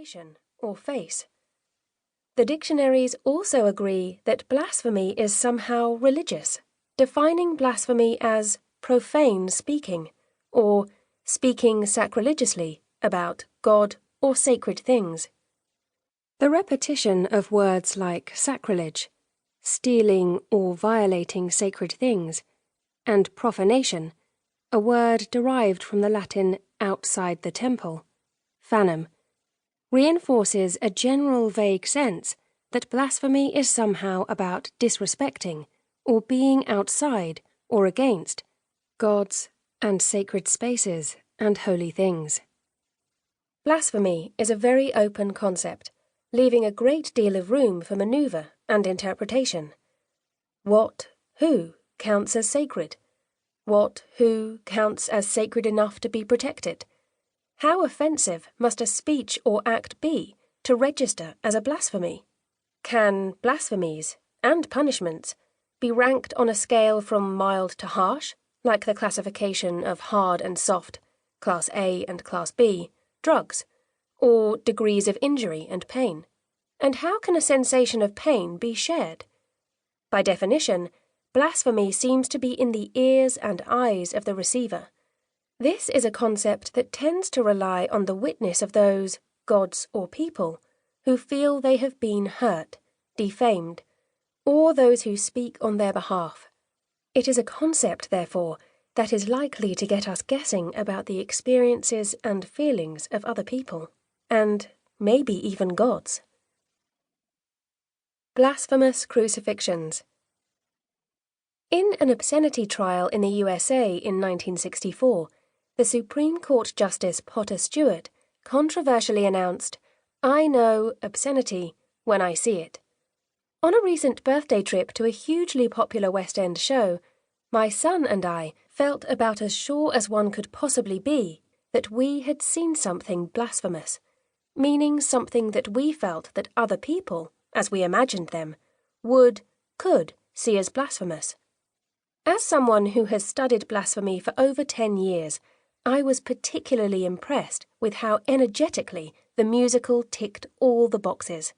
reputation or face. The dictionaries also agree that blasphemy is somehow religious, defining blasphemy as profane speaking, or speaking sacrilegiously about God or sacred things. The repetition of words like sacrilege, stealing or violating sacred things, and profanation, a word derived from the Latin outside the temple, phanum, reinforces a general vague sense that blasphemy is somehow about disrespecting or being outside or against gods and sacred spaces and holy things. Blasphemy is a very open concept, leaving a great deal of room for maneuver and interpretation. Who counts as sacred? Who counts as sacred enough to be protected? How offensive must a speech or act be to register as a blasphemy? Can blasphemies and punishments be ranked on a scale from mild to harsh, like the classification of hard and soft, Class A and Class B, drugs, or degrees of injury and pain? And how can a sensation of pain be shared? By definition, blasphemy seems to be in the ears and eyes of the receiver. This is a concept that tends to rely on the witness of those, gods or people, who feel they have been hurt, defamed, or those who speak on their behalf. It is a concept, therefore, that is likely to get us guessing about the experiences and feelings of other people, and maybe even gods. Blasphemous crucifixions. In an obscenity trial in the USA in 1964, the Supreme Court Justice Potter Stewart controversially announced, "I know obscenity when I see it." On a recent birthday trip to a hugely popular West End show, my son and I felt about as sure as one could possibly be that we had seen something blasphemous, meaning something that we felt that other people, as we imagined them, could see as blasphemous. As someone who has studied blasphemy for over 10 years, I was particularly impressed with how energetically the musical ticked all the boxes.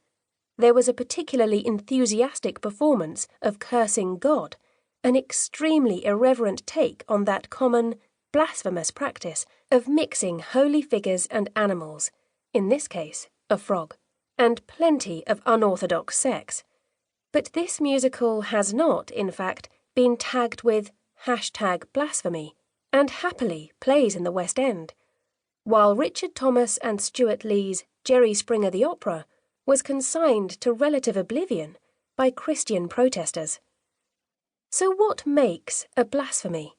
There was a particularly enthusiastic performance of cursing God, an extremely irreverent take on that common, blasphemous practice of mixing holy figures and animals, in this case, a frog, and plenty of unorthodox sex. But this musical has not, in fact, been tagged with #blasphemy, and happily plays in the West End, while Richard Thomas and Stuart Lee's Jerry Springer the Opera was consigned to relative oblivion by Christian protesters. So what makes a blasphemy?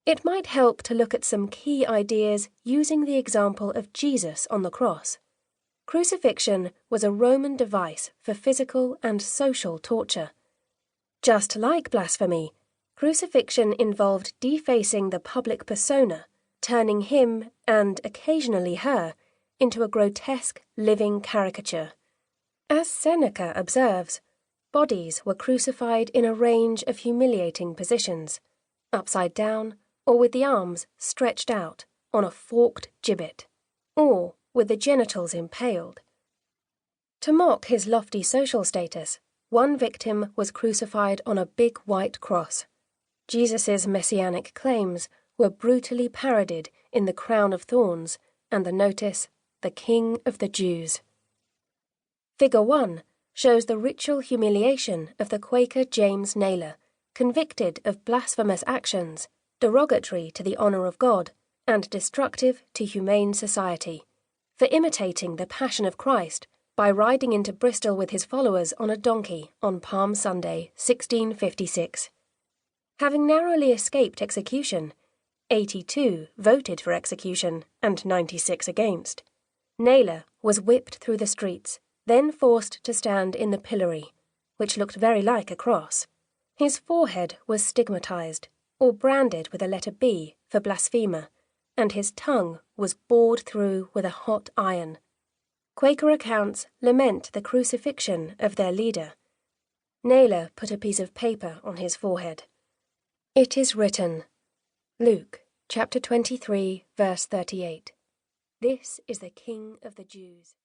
It might help to look at some key ideas using the example of Jesus on the cross. Crucifixion was a Roman device for physical and social torture. Just like blasphemy, crucifixion involved defacing the public persona, turning him, and occasionally her, into a grotesque living caricature. As Seneca observes, bodies were crucified in a range of humiliating positions, upside down, or with the arms stretched out on a forked gibbet, or with the genitals impaled. To mock his lofty social status, one victim was crucified on a big white cross. Jesus' messianic claims were brutally parodied in the crown of thorns and the notice, "The King of the Jews." Figure 1 shows the ritual humiliation of the Quaker James Naylor, convicted of blasphemous actions, derogatory to the honor of God, and destructive to humane society, for imitating the Passion of Christ by riding into Bristol with his followers on a donkey on Palm Sunday, 1656. Having narrowly escaped execution, 82 voted for execution and 96 against, Naylor was whipped through the streets, then forced to stand in the pillory, which looked very like a cross. His forehead was stigmatized, or branded with a letter B for blasphemer, and his tongue was bored through with a hot iron. Quaker accounts lament the crucifixion of their leader. Naylor put a piece of paper on his forehead. It is written, Luke, chapter 23, verse 38. This is the King of the Jews.